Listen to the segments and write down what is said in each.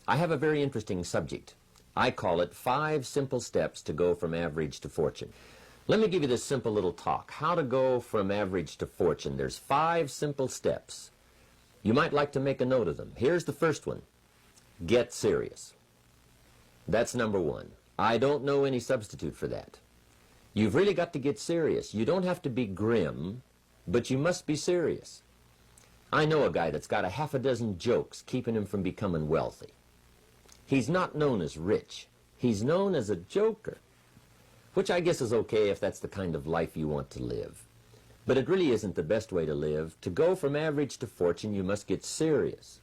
I have a very interesting subject. I call it 5 simple steps to go from average to fortune. Let me give you this simple little talk. How to go from average to fortune. There's 5 simple steps. You might like to make a note of them. Here's the first one. Get serious. That's number 1. I don't know any substitute for that. You've really got to get serious. You don't have to be grim, but you must be serious. I know a guy that's got a half a dozen jokes keeping him from becoming wealthy. He's not known as rich. He's known as a joker, which I guess is okay if that's the kind of life you want to live. But it really isn't the best way to live. To go from average to fortune, you must get serious.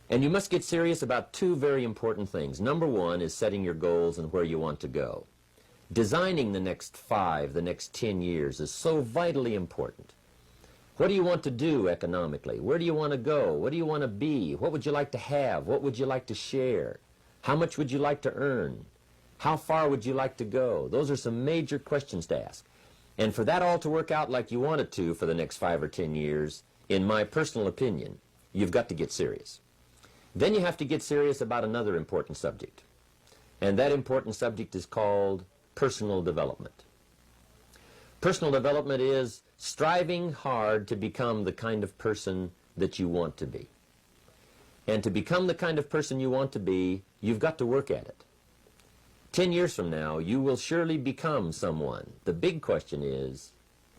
And you must get serious about 2 very important things. Number 1 is setting your goals and where you want to go. Designing the next 5, the next 10 years is so vitally important. What do you want to do economically? Where do you want to go? What do you want to be? What would you like to have? What would you like to share? How much would you like to earn? How far would you like to go? Those are some major questions to ask. And for that all to work out like you want it to for the next 5 or 10 years, in my personal opinion, you've got to get serious. Then you have to get serious about another important subject. And that important subject is called personal development. Personal development is striving hard to become the kind of person that you want to be. And to become the kind of person you want to be, you've got to work at it. 10 years from now, you will surely become someone. The big question is,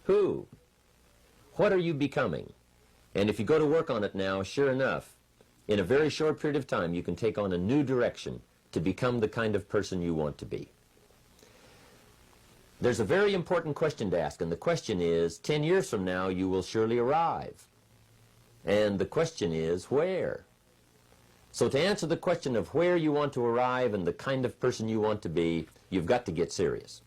who? What are you becoming? And if you go to work on it now, sure enough, in a very short period of time, you can take on a new direction to become the kind of person you want to be. There's a very important question to ask, and the question is, 10 years from now, you will surely arrive. And the question is, where? So to answer the question of where you want to arrive and the kind of person you want to be, you've got to get serious.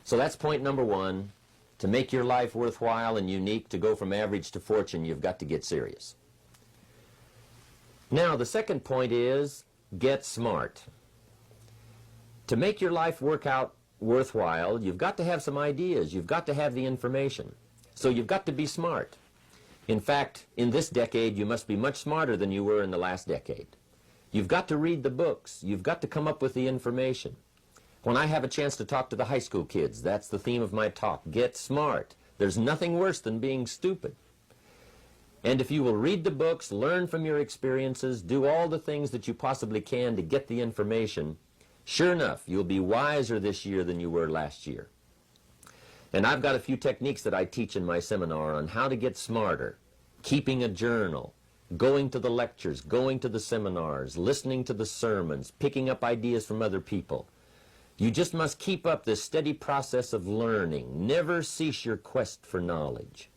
So that's point number 1. To make your life worthwhile and unique, to go from average to fortune, you've got to get serious. Now, the second point is, get smart. To make your life work out worthwhile, you've got to have some ideas. You've got to have the information. So you've got to be smart. In fact, in this decade, you must be much smarter than you were in the last decade. You've got to read the books. You've got to come up with the information. When I have a chance to talk to the high school kids, that's the theme of my talk. Get smart. There's nothing worse than being stupid. And if you will read the books, learn from your experiences, do all the things that you possibly can to get the information, sure enough, you'll be wiser this year than you were last year. And I've got a few techniques that I teach in my seminar on how to get smarter, keeping a journal, going to the lectures, going to the seminars, listening to the sermons, picking up ideas from other people. You just must keep up this steady process of learning. Never cease your quest for knowledge.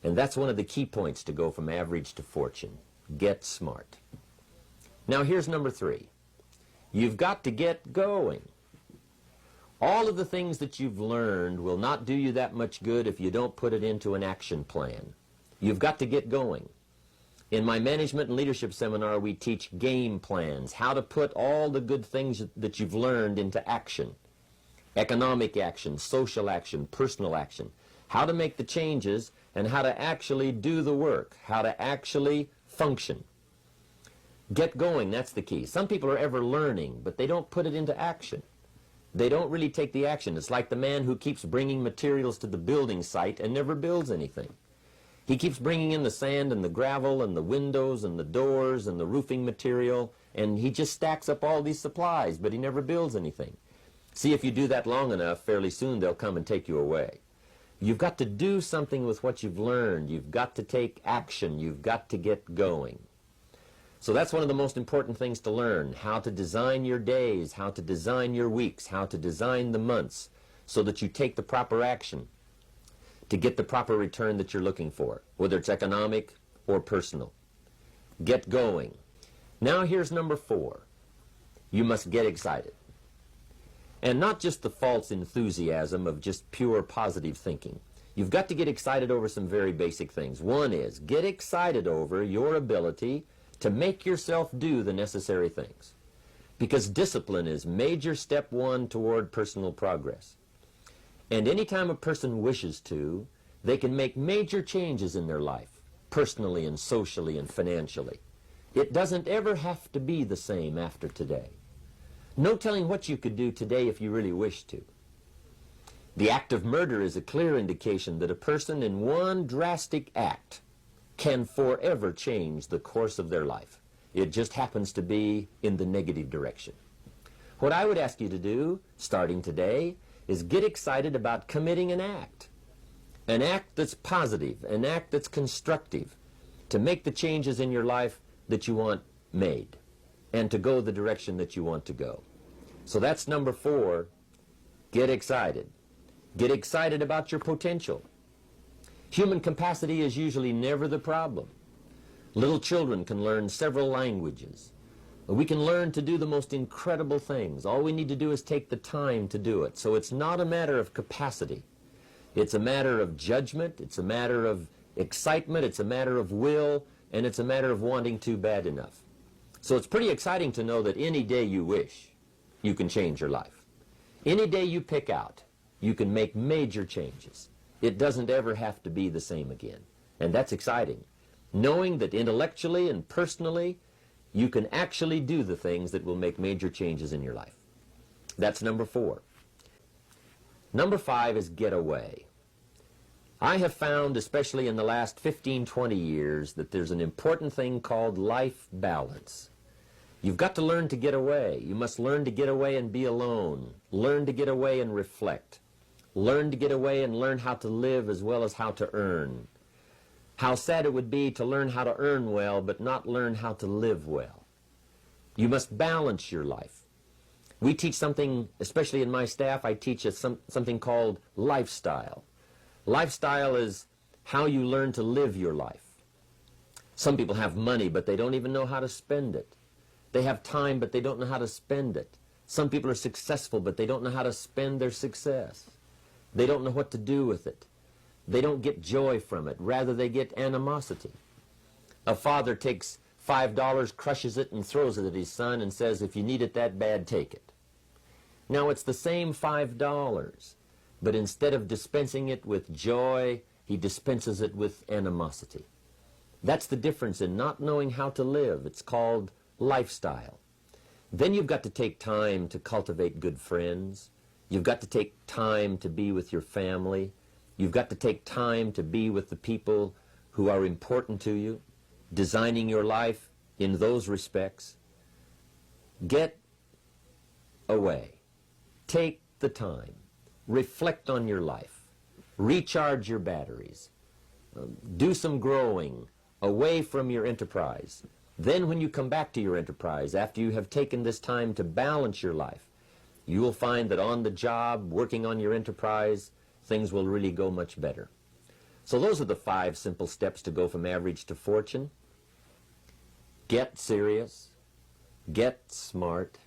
And that's one of the key points to go from average to fortune. Get smart. Now here's number 3. You've got to get going. All of the things that you've learned will not do you that much good if you don't put it into an action plan. You've got to get going. In my management and leadership seminar, we teach game plans, how to put all the good things that you've learned into action. Economic action, social action, personal action. How to make the changes and how to actually do the work, how to actually function. Get going, that's the key. Some people are ever learning, but they don't put it into action. They don't really take the action. It's like the man who keeps bringing materials to the building site and never builds anything. He keeps bringing in the sand and the gravel and the windows and the doors and the roofing material, and he just stacks up all these supplies, but he never builds anything. See, if you do that long enough, fairly soon they'll come and take you away. You've got to do something with what you've learned. You've got to take action. You've got to get going. So that's one of the most important things to learn, how to design your days, how to design your weeks, how to design the months so that you take the proper action to get the proper return that you're looking for, whether it's economic or personal. Get going. Now here's number 4. You must get excited. And not just the false enthusiasm of just pure positive thinking. You've got to get excited over some very basic things. One is, get excited over your ability to make yourself do the necessary things. Because discipline is major step 1 toward personal progress. And anytime a person wishes to, they can make major changes in their life, personally and socially and financially. It doesn't ever have to be the same after today. No telling what you could do today if you really wished to. The act of murder is a clear indication that a person in one drastic act can forever change the course of their life. It just happens to be in the negative direction. What I would ask you to do, starting today, is get excited about committing an act that's positive, an act that's constructive, to make the changes in your life that you want made, and to go the direction that you want to go. So that's number 4, get excited. Get excited about your potential. Human capacity is usually never the problem. Little children can learn several languages. We can learn to do the most incredible things. All we need to do is take the time to do it. So it's not a matter of capacity. It's a matter of judgment. It's a matter of excitement. It's a matter of will. And it's a matter of wanting to bad enough. So it's pretty exciting to know that any day you wish, you can change your life. Any day you pick out, you can make major changes. It doesn't ever have to be the same again. And that's exciting. Knowing that intellectually and personally, you can actually do the things that will make major changes in your life. That's number 4. Number 5 is get away. I have found, especially in the last 15, 20 years, that there's an important thing called life balance. You've got to learn to get away. You must learn to get away and be alone. Learn to get away and reflect. Learn to get away and learn how to live as well as how to earn. How sad it would be to learn how to earn well but not learn how to live well. You must balance your life. We teach something, especially in my staff, I teach something called lifestyle. Lifestyle is how you learn to live your life. Some people have money, but they don't even know how to spend it. They have time, but they don't know how to spend it. Some people are successful, but they don't know how to spend their success. They don't know what to do with it. They don't get joy from it. Rather, they get animosity. A father takes $5, crushes it, and throws it at his son and says, if you need it that bad, take it. Now, it's the same $5, but instead of dispensing it with joy, he dispenses it with animosity. That's the difference in not knowing how to live. It's called lifestyle. Then you've got to take time to cultivate good friends. You've got to take time to be with your family. You've got to take time to be with the people who are important to you, designing your life in those respects. Get away. Take the time. Reflect on your life. Recharge your batteries. Do some growing away from your enterprise. Then when you come back to your enterprise, after you have taken this time to balance your life, you will find that on the job, working on your enterprise, things will really go much better. So those are the 5 simple steps to go from average to fortune. Get serious, get smart,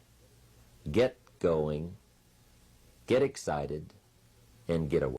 get going, get excited, and get away.